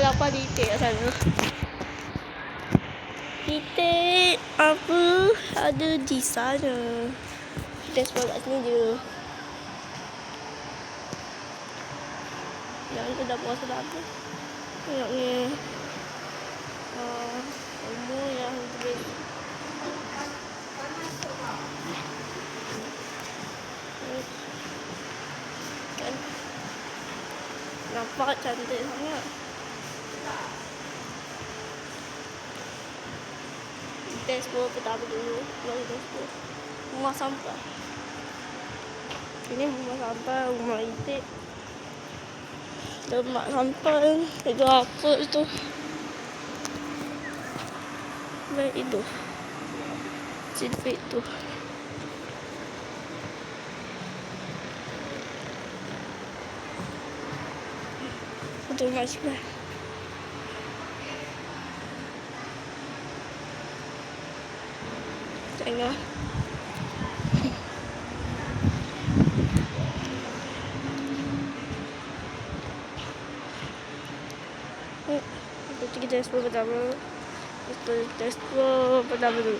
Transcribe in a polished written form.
lapar titik kat sana. Titik apa ada di sana. Kita explore kat sini je. Yang tu dah puas dah apa. Tengok ni. Umur yang lebih. Kan. Nampak cantik sangat. Kita explore pertama dulu. Baru kita explore rumah sampah. Ini rumah sampah, rumah itik. Lemak sampah. Itu apa tu? Baik itu. Sipit tu. Itu masih. Tengok. Kita explore pertama. Kita explore pertama dulu.